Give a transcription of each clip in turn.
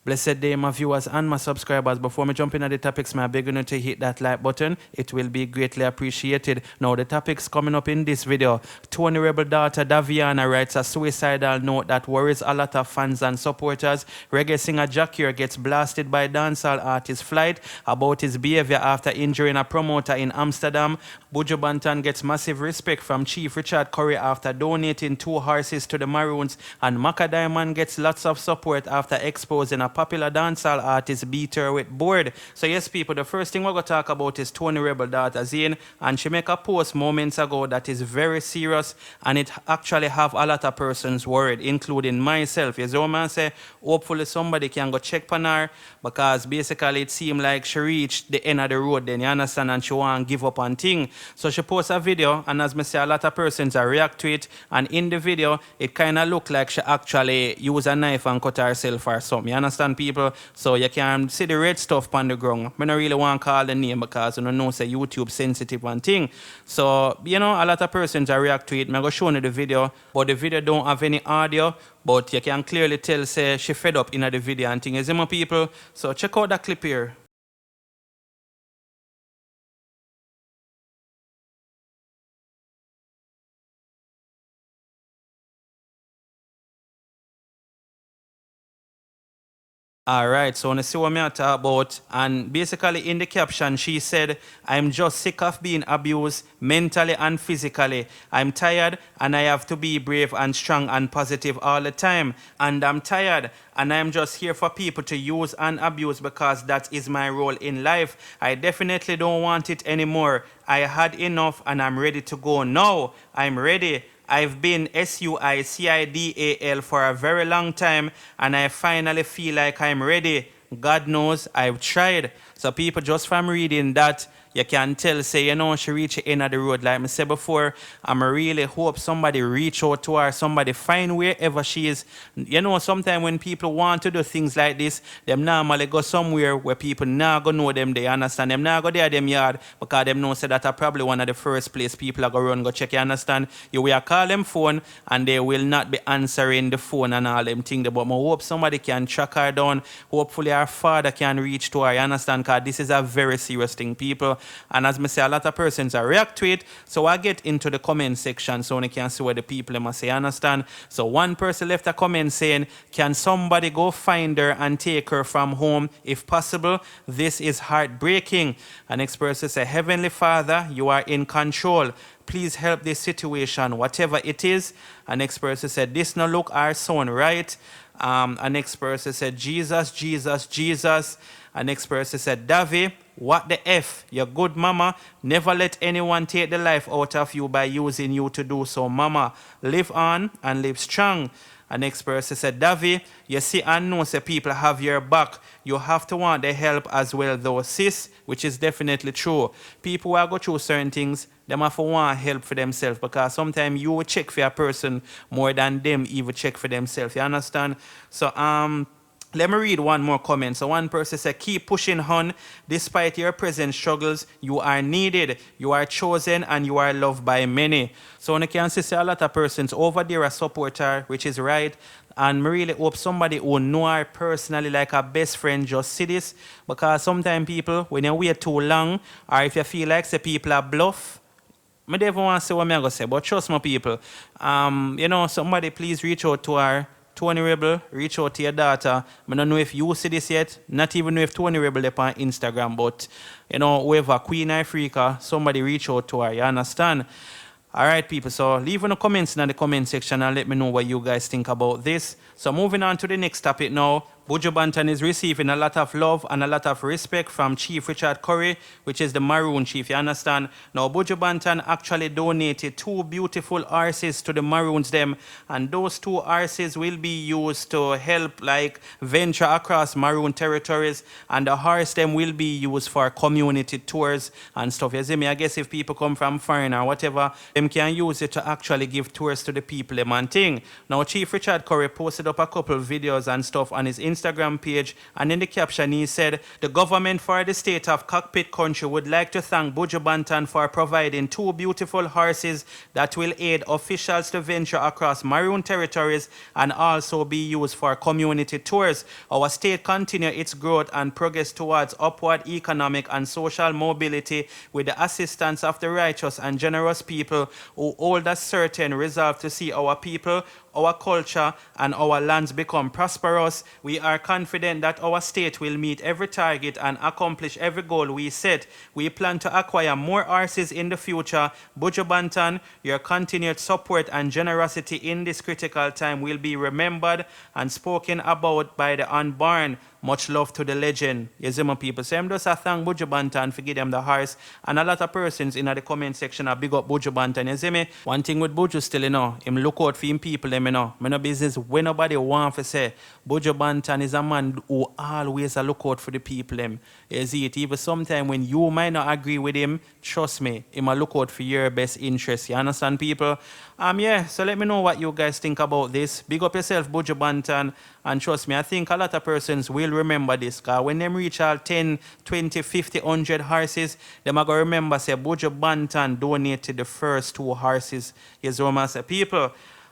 Blessed day, my viewers and my subscribers. Before me jump into the topics, I beg you to hit that like button. It will be greatly appreciated. Now, the topics coming up in this video. Tony Rebel daughter Daviana writes a suicidal note that worries a lot of fans and supporters. Reggae singer Jackie gets blasted by dancehall artist Flight about his behavior after injuring a promoter in Amsterdam. Buju Banton gets massive respect from Chief Richard Curry after donating 2 horses to the Maroons. And Maka Diamond gets lots of support after exposing a popular dancehall artist beat her with board. So yes, people, the first thing we're going to talk about is Tony Rebel daughter Zane, and she make a post moments ago that is very serious, and it actually have a lot of persons worried, including myself. You know what I say? Hopefully somebody can go check on her, because basically it seemed like she reached the end of the road then, you understand, and she want to give up on thing. So she posts a video, and as I say, a lot of persons are react to it, and in the video it kind of look like she actually use a knife and cut herself or something. You understand, people? So you can see the red stuff on the ground. I don't really want to call the name because you know say YouTube sensitive and thing. So, you know, a lot of persons are react to it. I'm going to show you the video, but the video don't have any audio, but you can clearly tell say she fed up in the video and thing. You see my people? So check out that clip here. Alright, so I see what I'm talking about, and basically in the caption she said, "I'm just sick of being abused mentally and physically. I'm tired and I have to be brave and strong and positive all the time. And I'm tired and I'm just here for people to use and abuse because that is my role in life. I definitely don't want it anymore. I had enough and I'm ready to go now. I'm ready. I've been suicidal for a very long time and I finally feel like I'm ready. God knows I've tried." So people, just from reading that, you can tell, say, you know, she reached the end of the road. Like I said before, I really hope somebody reach out to her, somebody find wherever she is. You know, sometimes when people want to do things like this, them normally go somewhere where people not going to know them, they understand. Them not go there them yard because them know say that are probably one of the first place people are going to run, go check, you understand. You will call them phone and they will not be answering the phone and all them things. But I hope somebody can track her down. Hopefully her father can reach to her, you understand, because this is a very serious thing, people. And as I say, a lot of persons are react to it. So I get into the comment section so you can see what the people must say, understand. So one person left a comment saying, "Can somebody go find her and take her from home if possible? This is heartbreaking." An next person said, "Heavenly Father, you are in control. Please help this situation, whatever it is." An next person said, "This no look our son, right?" An next person said, "Jesus, Jesus, Jesus." An next person said, "Davy, what the F? Your good mama. Never let anyone take the life out of you by using you to do so, mama. Live on and live strong." An next person said, "Davy, you see and know say people have your back. You have to want the help as well though, sis," which is definitely true. People who are go through certain things, them have to want help for themselves, because sometimes you will check for a person more than them even check for themselves. You understand? So let me read one more comment. So one person said, "Keep pushing on. Despite your present struggles, you are needed. You are chosen and you are loved by many." So you can see a lot of persons over there are support her, which is right. And I really hope somebody who know her personally, like a best friend, just see this. Because sometimes people, when you wait too long, or if you feel like say people are bluff, I don't even want to say what I'm going to say, but trust my people. You know, somebody please reach out to her. Tony Rebel, reach out to your daughter. I don't know if you see this yet. Not even know if Tony Rebel is on Instagram, but you know, whoever, Queen Africa, somebody reach out to her. You understand? Alright, people, so leave in the comments in the comment section and let me know what you guys think about this. So moving on to the next topic now. Buju Banton is receiving a lot of love and a lot of respect from Chief Richard Curry, which is the Maroon Chief, you understand? Now, Buju Banton actually donated 2 beautiful horses to the Maroons them, and those 2 horses will be used to help like venture across Maroon territories, and the horse them will be used for community tours and stuff. You see me, I guess if people come from foreign or whatever, them can use it to actually give tours to the people them and thing. Now, Chief Richard Curry posted up a couple videos and stuff on his Instagram Instagram page, and in the caption he said, the government for the state of Cockpit Country would like to thank Buju Banton for providing 2 beautiful horses that will aid officials to venture across maroon territories and also be used for community tours. Our state continue its growth and progress towards upward economic and social mobility with the assistance of the righteous and generous people who hold a certain resolve to see our people, our culture, and our lands become prosperous. We are confident that our state will meet every target and accomplish every goal we set. We plan to acquire more horses in the future. Buju Banton, your continued support and generosity in this critical time will be remembered and spoken about by the unborn. Much love to the legend. You see my people. So I'm just a thank Buju Banton for give them the horse. And a lot of persons in the comment section are big up Buju Banton. You see me? One thing with Buju still, him look out for him people, them, Me no business when nobody want to say. Buju Banton is a man who always a look out for the people, them. You see it? Even sometimes when you might not agree with him, trust me, him a look out for your best interest. You understand, people? Yeah, so let me know what you guys think about this. Big up yourself, Buju Banton. And trust me, I think a lot of persons will remember this. Because when them reach all 10, 20, 50, 100 horses, them are going to remember, say, Buju Banton donated the first 2 horses. Yes, what I say, people.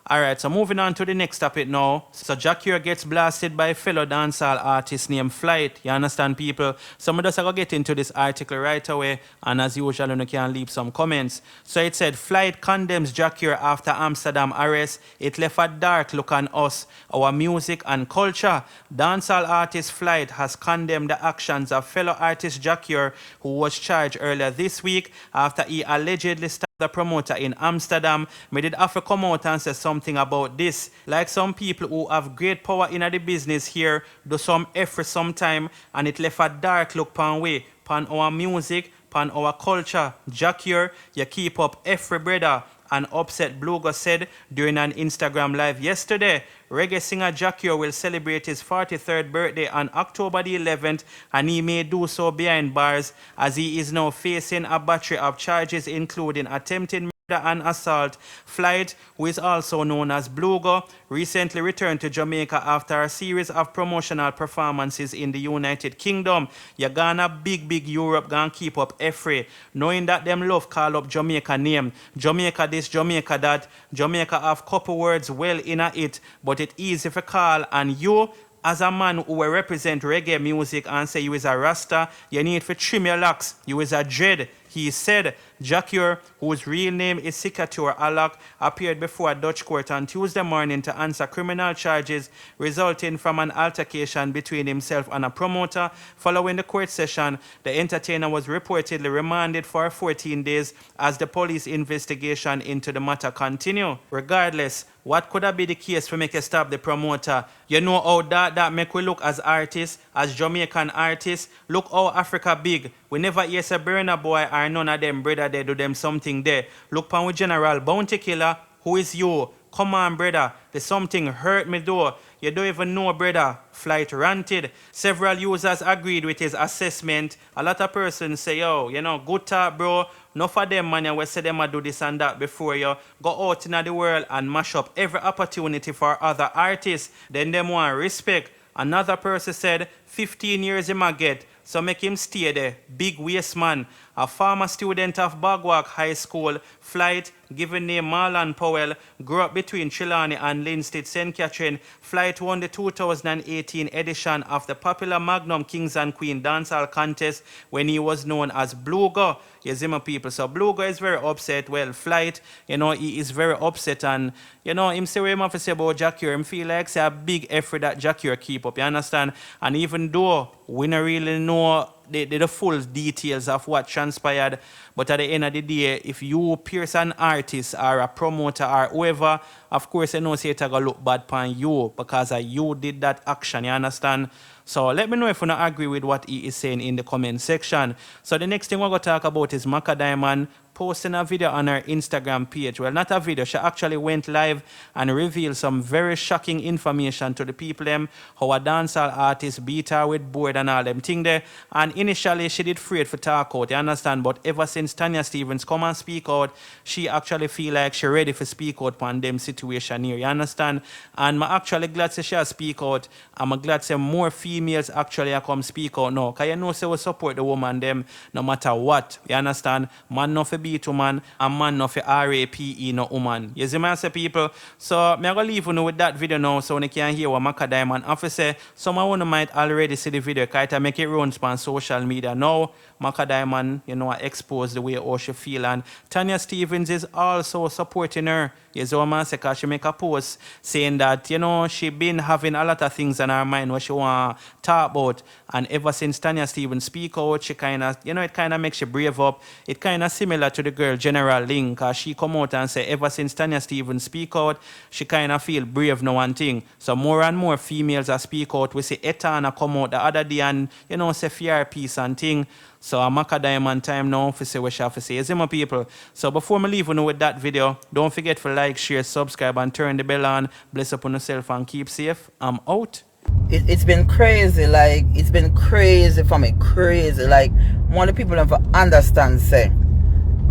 All right, so moving on to the next topic now. So Jacure gets blasted by fellow dancehall artist named Flight. You understand, people? Some of us are going to get into this article right away. And as usual, you can leave some comments. So it said, Flight condemns Jacure after Amsterdam arrest. It left a dark look on us, our music and culture. Dancehall artist Flight has condemned the actions of fellow artist Jacure, who was charged earlier this week after he allegedly stabbed the promoter in Amsterdam. Me did have to come out and say something about this. Like some people who have great power in the business here do some effort sometime, and it left a dark look pan way, pan our music, pan our culture. Jacure, you keep up every brother. And Upset Blugo said during an Instagram live yesterday. Reggae singer Jacure will celebrate his 43rd birthday on October the 11th, and he may do so behind bars as he is now facing a battery of charges including attempted murder and assault. Flight, who is also known as Blugo, recently returned to Jamaica after a series of promotional performances in the United Kingdom. You gonna big Europe gonna keep up every, knowing that them love call up Jamaica name. Jamaica this, Jamaica that. Jamaica have couple words well in a it, but it easy for call, and you as a man who will represent reggae music and say you is a Rasta, you need to trim your locks. You is a dread. He said Jacure, whose real name is Sikatur Alak, appeared before a Dutch court on Tuesday morning to answer criminal charges resulting from an altercation between himself and a promoter. Following the court session, the entertainer was reportedly remanded for 14 days as the police investigation into the matter continue. Regardless, what could have been the case for make you stop the promoter? You know how that make we look as artists, as Jamaican artists. Look how Africa big. We never hear say Burna Boy or none of them brother they do them something there. Look pan with General Bounty Killer. Who is you? Come on, brother. There's something hurt me though. You don't even know, brother. Flight ranted. Several users agreed with his assessment. A lot of persons say, yo, good talk, bro. Enough of them, man, we say them a do this and that before you go out in the world and mash up every opportunity for other artists. Then them want respect. Another person said, 15 years he might get, so make him stay there. Big waste man. A former student of Bagwak High School, Flight, given name Marlon Powell, grew up between Trelawney and Linstead, St. Catherine. Flight won the 2018 edition of the popular Magnum Kings and Queen dancehall contest when he was known as Blugo. You see my people. So Blugo is very upset. Well, Flight, he is very upset, and him say what him have to say about Jacure. Him feel like say a big effort that Jacure keep up. You understand? And even though we don't really know the full details of what transpired, but at the end of the day, if you pierce an artist or a promoter or whoever, of course you know say it's gonna look bad upon you because you did that action. You understand? So let me know if you don't agree with what he is saying in the comment section. So the next thing we're going to talk about is Maka Diamond posting a video on her Instagram page. Well, not a video. She actually went live and revealed some very shocking information to the people them, how a dancehall artist beat her with board and all them thing there. And initially she did afraid for talk out, you understand? But ever since Tanya Stevens come and speak out, she actually feel like she ready for speak out on them situation here, you understand? And I'm actually glad to she speak out. I'm glad to more females actually come speak out now. Because you know say we support the woman them no matter what, you understand? Man no for beat woman, and man no for RAPE no woman. You see me say people? So I'm going to leave you with that video now so you can hear what Maka Diamond have to say. Some of you might already see the video because I make it run on social media. Now, Maka Diamond, you know, expose the way how she feel. And Tanya Stevens is also supporting her. You see what I'm saying? Because she make a post saying that, you know, she been having a lot of things in her mind what she want to talk about. And ever since Tanya Stevens speak out, she kind of, you know, it kind of makes she brave up. It kind of similar to the girl General Ling, because she come out and say ever since Tanya Stevens speak out, she kind of feel brave now one thing. So more and more females are speak out. We see Etana come out the other day and, you know, say fear peace and thing. So I'm Maka Diamond time now for say what she have to say. You see my people? So before I leave you with that video, don't forget to like, share, subscribe and turn the bell on. Bless upon yourself and keep safe. I'm out. It's been crazy, like, it's been crazy for me, crazy. Like, one of the people don't understand, say,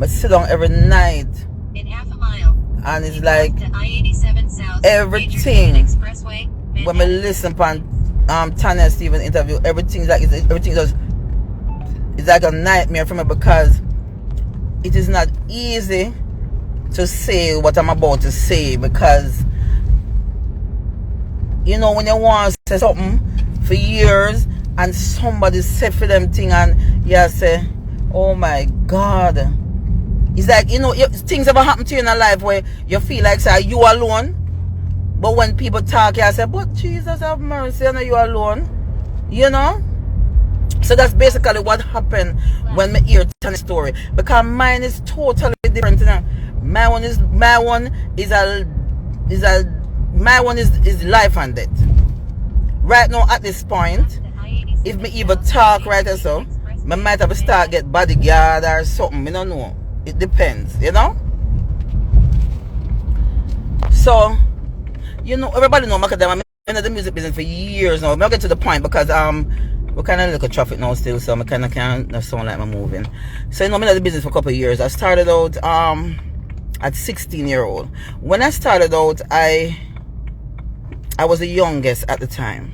I sit down every night, in half a mile, and it's like, South, everything, when I listen upon Tanya Stevens interview, everything like, it's like a nightmare for me, because it is not easy to say what I'm about to say, because you know, when you want to say something for years and somebody say for them thing and you say, oh my God. It's like, you know, things ever happen to you in a life where you feel like, say, you alone. But when people talk, you say, but Jesus have mercy, I know you alone. You know? So that's basically what happened when I hear Tanya's story. Because mine is totally different. You know? My one is life and death. Right now at this point, if me even talk right or so, I might have to start get bodyguard or something. I don't know. It depends, you know? So, you know, everybody know I'm in the music business for years now. I'll get to the point because we're kind of looking at traffic now still, so I kind of can't sound like I'm moving. So, you know, I'm in the business for a couple of years. I started out at 16-year-old. When I started out, I was the youngest at the time.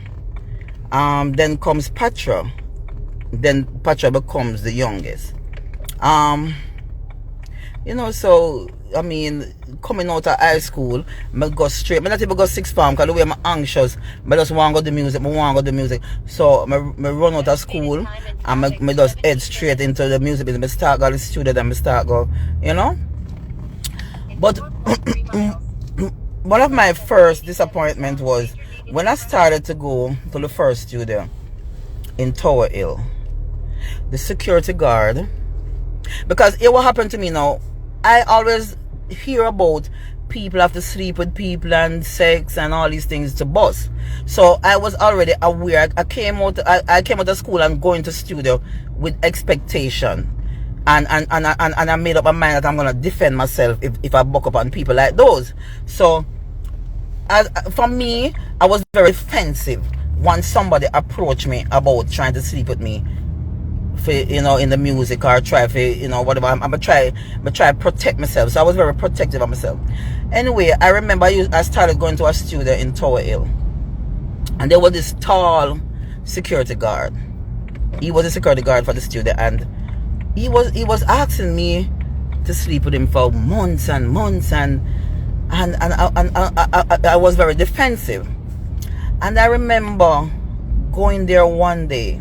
Then comes Patra. Then Patra becomes the youngest. You know, so I mean, coming out of high school, I go straight. I not even go sixth form because the way I'm anxious. I just want to go to the music. So I run out of school and I just head straight into the music business. I start going to the studio and I start go, you know. But one of my first disappointment was when I started to go to the first studio in Tower Hill. The security guard, because it what happened to me now, I always hear about people have to sleep with people and sex and all these things to bus. So I was already aware. I came out of school and going to studio with expectation. And I made up my mind that I'm gonna defend myself if I buck up on people like those. So for me, I was very defensive when somebody approached me about trying to sleep with me, for, you know, in the music or try for, you know, whatever. I'm gonna try to protect myself. So I was very protective of myself. Anyway, I remember I started going to a studio in Tower Hill, and there was this tall security guard. He was a security guard for the studio, and he was asking me to sleep with him for months and months, and I was very defensive. And I remember going there one day,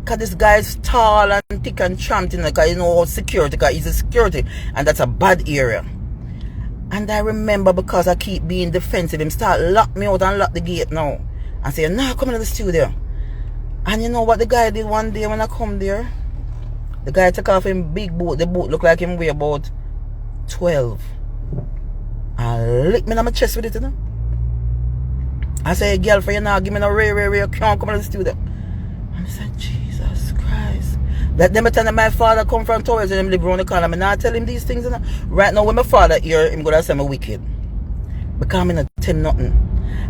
because this guy's tall and thick and tramped, you know, because you know security, because he's a security, and that's a bad area. And I remember, because I keep being defensive, him start lock me out and lock the gate now, and say, "No, come into the studio." And you know what the guy did one day when I come there? The guy took off him big boot. The boot looked like him weigh about 12. And licked me in my chest with it, you know. I said, "Girlfriend, you now give me no rare, can't come to the studio." And I said, Jesus Christ. That them time my father come from Torres and him live around the corner. I not tell him these things, you know. Right now, when my father here, him gonna say I'm wicked. Because I'm not tell him nothing.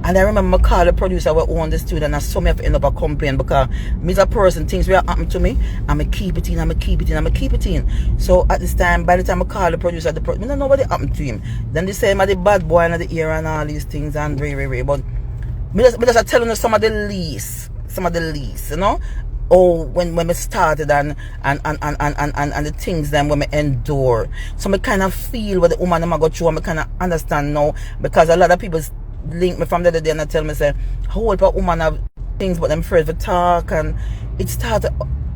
And I remember I call the producer who owned the studio, and I saw me have to end up a complaint because me as a person, things will happen to me, and I keep it in, and I keep it in, and I keep it in. So at this time, by the time I call the producer, I don't know what happened to him. Then they say I'm the bad boy in the ear and all these things, and but me just telling you some of the least, you know. Oh, when we started and the things then when we endure. So I kind of feel what the woman I go through, and I kind of understand now, because a lot of people link me from the other day and they tell me, say, how old a woman have things but them afraid to talk, and it started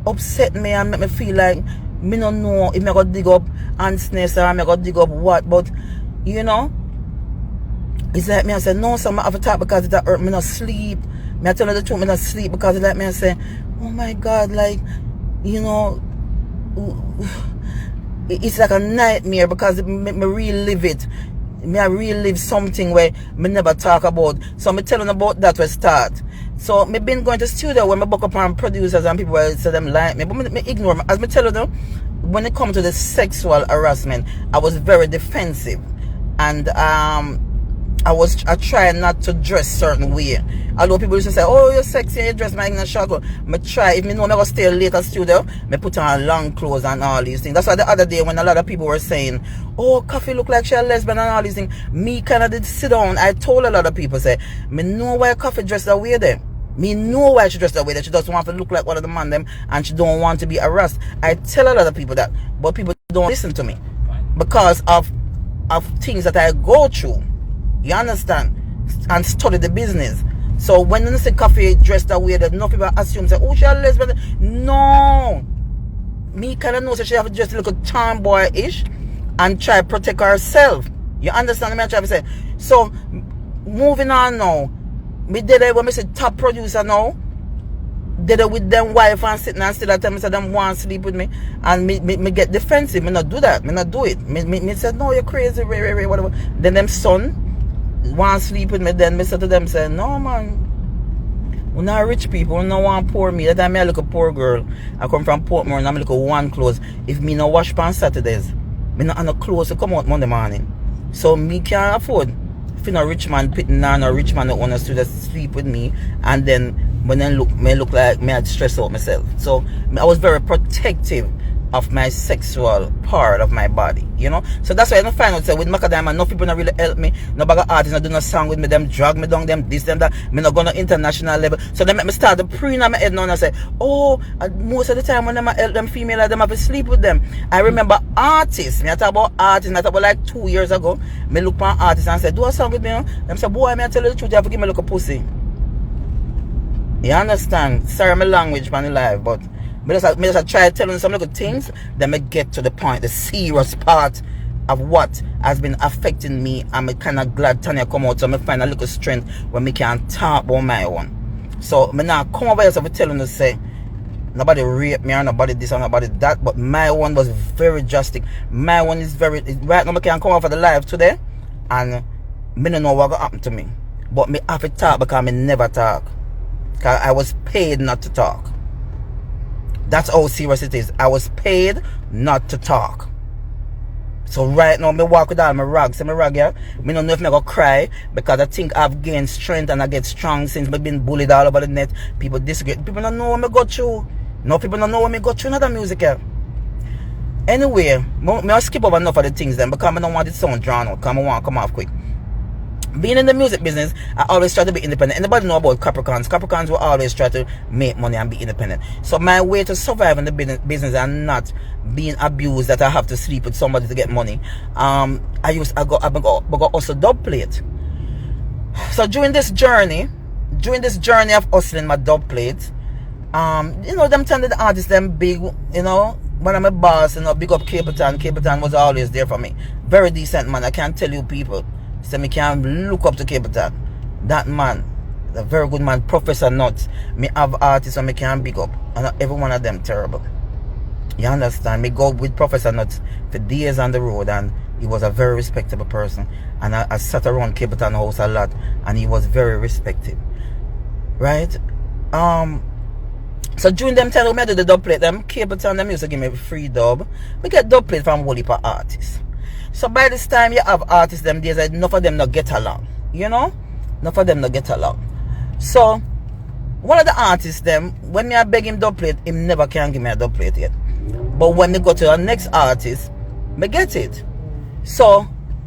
upset me and make me feel like me don't know if I got dig up ansness or I got dig up what, but you know, it's like me I say, no, so I have to talk because it hurt me not sleep. Me I tell her the truth, me not sleep because it like me I say, oh my God, like, you know, it's like a nightmare because me relive it. Me I relive something where me never talk about. So me telling about that we start. So me been going to studio when me book up on producers and people will say them like me, but me ignore me. As me tell them, when it comes to the sexual harassment, I was very defensive, and I try not to dress certain way. Although people used to say, oh, you're sexy and you dress like in a short clothes. I try, if me know I'm going to stay late at studio, I put on long clothes and all these things. That's why the other day when a lot of people were saying, oh, Coffee look like she a lesbian and all these things, me kind of did sit down. I told a lot of people, say, me know why Coffee dressed that way there. Me know why she dressed that way, that she doesn't want to look like one of the man them and she don't want to be harassed. I tell a lot of people that, but people don't listen to me because of things that I go through. You understand? And study the business. So when they say Coffee dressed that way, that no people assume, say, oh, she a lesbian. No. Me kind of know that she have to dress a little tomboy-ish and try to protect herself. You understand what I'm trying to say? So, moving on now. Me did it when me say top producer now. Did it with them wife and sitting and still at them say them want to sleep with me. And me get defensive. Me not do that. Me not do it. Me said, no, you're crazy, whatever. Then them son want to sleep with me, then I said to them, say, no man, we're not rich people, we don't want poor me. That time I look a poor girl. I come from Portmore and I look at one clothes. If me no wash on Saturdays, me not have no clothes to come out Monday morning. So me can't afford if you no rich man pitting on or rich man that want to sleep with me, and then when I look like me I'd stress out myself. So I was very protective of my sexual part of my body, you know. So that's why I don't find out, say, with Macadam, and no people not really help me. No bag of artists not do no song with me, them drag me down, them this, them that. Me not go to international level. So they make me start the pre in my head now and I say, oh, most of the time when them help them female, them have to sleep with them. I remember artists, me I talk about artists, I talk about like 2 years ago, me look for artists and say, do a song with me, you know? Them say, boy, me I tell you the truth, you have to give me a look a pussy. You understand? Sorry my language man in life, but me just try telling some little things, then I get to the point, the serious part of what has been affecting me. I'm kind of glad Tanya come out, so I find a little strength when me can talk about my own. So me now come over here to telling you, say, nobody raped me or nobody this or nobody that, but my one was very drastic. My one is very, right now I can come over the live today, and me don't know what will happen to me. But me have to talk because me never talk. Because I was paid not to talk. That's how serious it is. I was paid not to talk. So right now, me walk with all my rags. See my rag here? Me don't know if me go cry because I think I've gained strength and I get strong since me been bullied all over the net. People disagree. People don't know what me go through. No, people don't know what me go through in other music here. Anyway, me skip over enough of the things then because I don't want it sound drawn out. Because I want to come off quick. Being in the music business, I always try to be independent. Anybody know about Capricorns? Capricorns will always try to make money and be independent. So my way to survive in the business and not being abused that I have to sleep with somebody to get money. I go also dub plate. So during this journey of hustling my dub plate, you know, them tended artists, them big, you know, one of my boss, you know, big up Capleton. Capleton was always there for me. Very decent man, I can't tell you people. So me can look up to Capleton. That man, a very good man, Professor N0TE. Me have artists and me can big up. And every one of them terrible. You understand? Me go with Professor N0TE for days on the road, and he was a very respectable person. And I sat around Capleton house a lot, and he was very respected. Right? So during them time when I do the dub plate, them Capleton, them used to give me free dub. We get dub plate from whole heap of artists. So by this time you have artists them days, enough of them not get along. You know? None of them not get along. So one of the artists them, when me I beg him dub plate, him never can give me a dub plate yet. But when me go to the next artist, me get it. So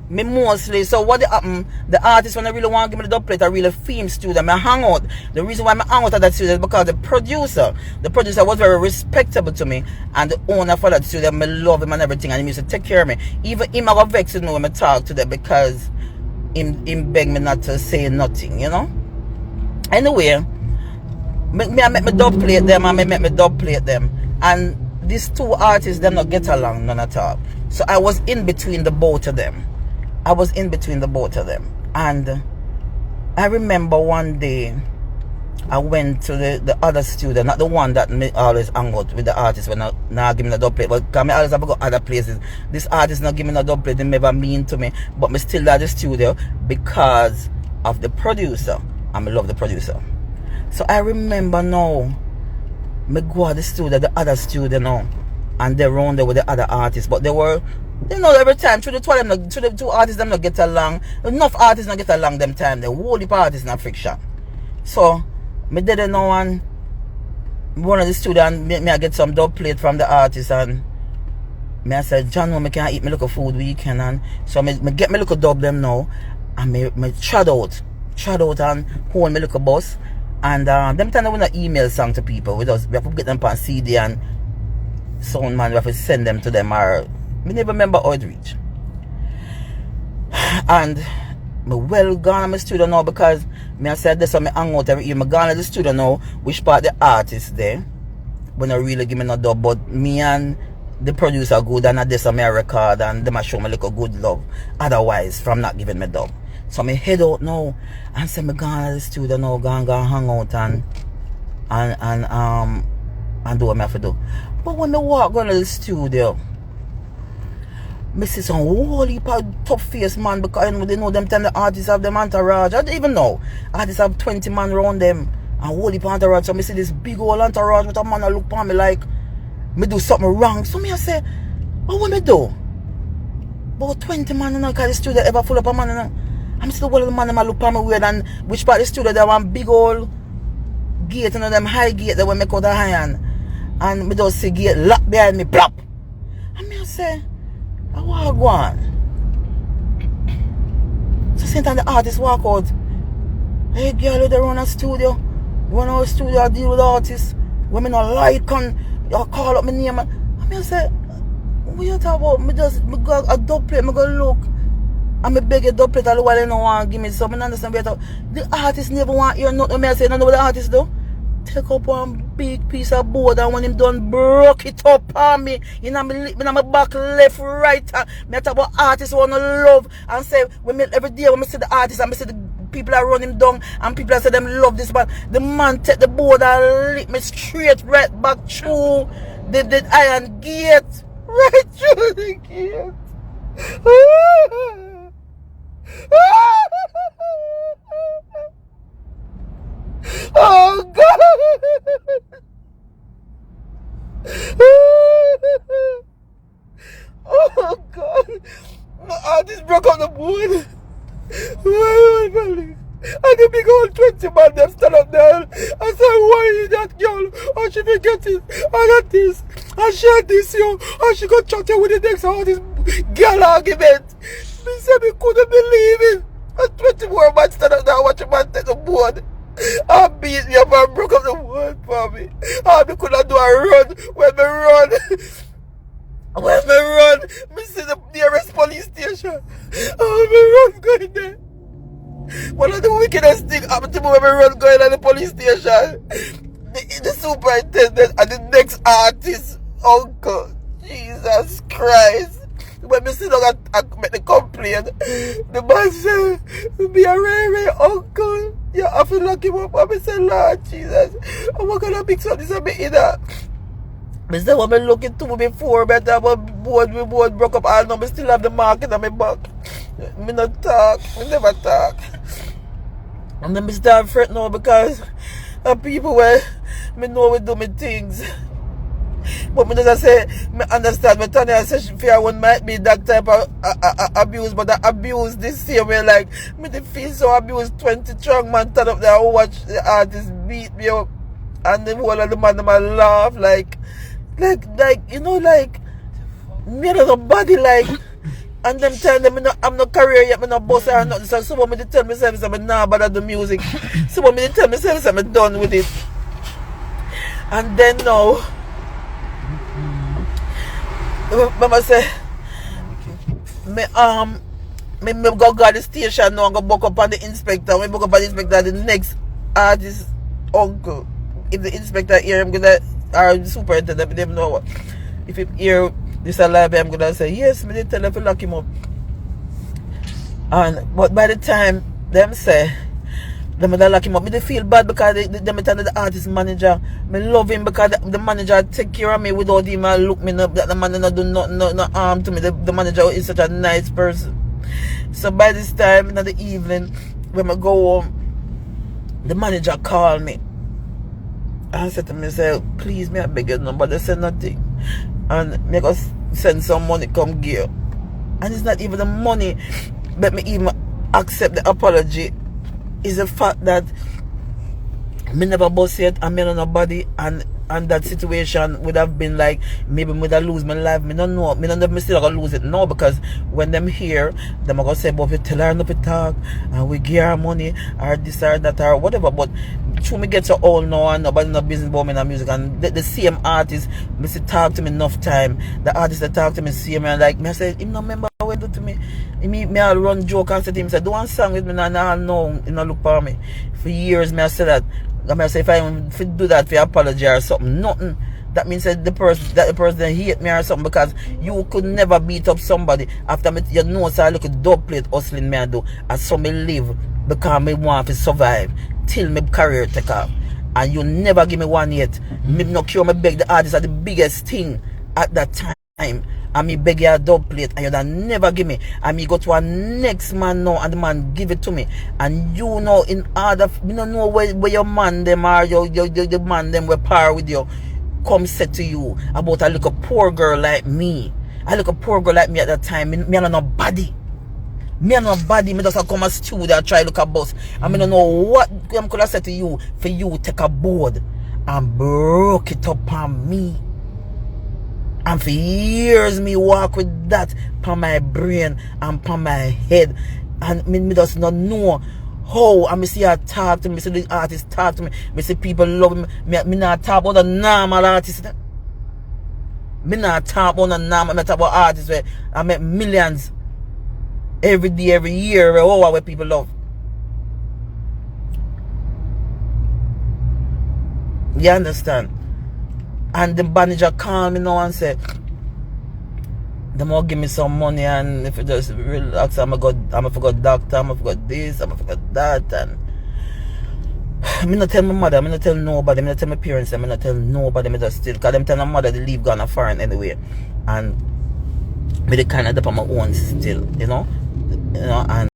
me mostly, so what happen, the artist when I really want to give me the dub plate, I really film studio, me hang out. The reason why I hang out at that studio is because the producer was very respectable to me, and the owner for that studio, me love him and everything, and he used to take care of me. Even him I got vexed with me when I talk to them because him beg me not to say nothing, you know. Anyway, me I make me dub plate them, and me make me dub plate them, and these two artists them not get along none at all. So I was in between the both of them. And I remember one day I went to the other studio, not the one that me always hang out with the artist when I give me a dub plate, but because I always have to go other places. This artist not give me a dub plate, they never mean to me, but me still at the studio because of the producer, and I love the producer. So I remember now, me go at the studio, the other studio now, and they're around there with the other artists, but they were, you know, every time through the two artists them not get along. Enough artists not get along them time. The whole heap of artists not friction. So me did it now, and one of the students me I get some dub plate from the artist, and me I said, John, me can eat me little food weekend, and so me get me little dub them now, and me trot out and hold me little bus, and them time we not email song to people. We have to get them on CD and sound man, we have to send them to them, or me never remember how it reach. And me well gone to my studio now, because me I said this, so me hang out every year. Me gone to the studio now, which part the artist there when I really give me no dub, but me and the producer good, and I this on my record, and them a show me like a good love otherwise from not giving me dub. So me head out now and say me gone to the studio now, gone hang out and do what me have to do. But when me walk going to the studio, me see some whole heap of tough face man, because they know them time the artists have them entourage. I don't even know. Artists have 20 man around them and whole heap of entourage. So me see this big old entourage with a man that look upon me like me do something wrong. So me I say, what will me do? About 20 man, you know, because the studio ever full up a man, you know. I'm still one of the man that look upon me weird, and which part of the studio there one big old gate, you know, them high gate that we make out the iron. And me just see gate lock behind me, plop. And me I say, I want to go on. So same time the artist walk out, hey girl, they run a studio. You want to studio, I deal with artists. When me not like, and you call up my name. And me I say, what you talk about? Me go a dub plate, me go look. And me beg a dub plate all the while, they don't want to give me something. I understand better. The artist never want to hear nothing. Me I say, no know what the artist do? Take up one big piece of board, and when him done broke it up on me, you know, my back left, right. Me talk about artists who want to love, and say, when me, every day when I see the artist and I see the people that run him down, and people that say them love this man, the man take the board and lick me straight right back through the iron gate. Right through the gate. Oh God! Oh God! My artist broke up the board. And the big old 20 man them stand up there and say, why is that girl? How she forget it? And that this. And she had this, yo. And she got chatting with the next artist girl argument. Me said me couldn't believe it. And 20 more man stand up there watching man take the board. And beat me up and broke up the board for me. And me couldn't do a run. When me run, me see the nearest police station. Oh, me run going there. One of the wickedest things happened to me when me run going to the police station. The superintendent and the next artist, uncle. Jesus Christ. When me sit down and make the complaint, the man said, be a rare uncle. You have to lock him up. And I said, Lord Jesus, I'm not going to mix up this a bit either. I said, what I'm looking to before, but my board broke up all now. I still have the market on my back. Me not talk. Me never talk. And then I start fret now because people where me know we do me things. But me just say, me understand. Me Tanya say she fear one might be that type of abuse, but the abuse this same way, like, me the feel so abused. 20 strong man turn up there who watch the artist beat me up, and the whole of the man them a laugh, like, you know, like, me and nobody, like, and them tell them I'm not career yet, me not boss or nothing. So someone me tell myself I'm not bad at the music. Someone me tell myself I'm done with it. And then now, Mama say, me go the station now and go book up on the inspector. Me book up on the inspector, the next artist uncle. If the inspector hear him gonna, or the superintendent, they know what. If he hear this alive, I'm gonna say, yes, me did tell him to lock him up. But by the time them say them lock him up, me they feel bad because them tell the artist manager, me love him because the manager take care of me without him and look me up that the man not do no harm to me. The manager is such a nice person. So by this time in the evening when I go home, the manager called me and said to me, say, please me I beg you, nobody say nothing. And me go send some money come give. And it's not even the money that me even accept the apology. Is the fact that me never boss yet and me no nobody, and that situation would have been like maybe me would have lose my life. Me don't know. Me don't know if me still gonna lose it now, because when them hear, them are gonna say, but we tell her not to talk and we give her money or this or that or whatever. But true, me get so old now and nobody no business about me in music, and the same artist me say talk to me enough time. The artist that talk to me see me and like me I say him no remember what do to me. Me I run joke and say to him, say do one song with me and I know he no look for me. For years me I say that. I say if I do that for apology or something, nothing. That means that the person hate me or something, because you could never beat up somebody after me, you know, so I look at dub plate hustling me I do, and so me live because me want to survive till my career take off. And you never give me one yet. Me no cure, me beg the artist are the biggest thing at that time. And me beg you a dub plate and you don't never give me. And me go to a next man now and the man give it to me. And you know, in order, me don't know where your man them are, the man them will par with you, come say to you about a little poor girl like me. A little poor girl like me at that time, me don't know body. Me and nobody, me just come a studio and try look a bus. And me don't know what I'm gonna say to you for you take a board and broke it up on me. And for years me walk with that upon my brain and upon my head. And me just not know how. And me see her talk to me, see the artist talk to me. Me see people love me. Me not talk about the normal artist. Me not talk about the normal, me talk about artists where I make millions every day, every year, where people love. You understand? And the manager called me now and said, they might give me some money, and if you just relax, I'm a forgot doctor, I'm a forgot this, I'm a forgot that. And I'm not tell my mother, I'm not tell nobody, I'm not tell my parents, I'm not tell nobody, I'm just still, because them tell my mother they leave gone foreign anyway. And me the kind of up on my own still, you know, and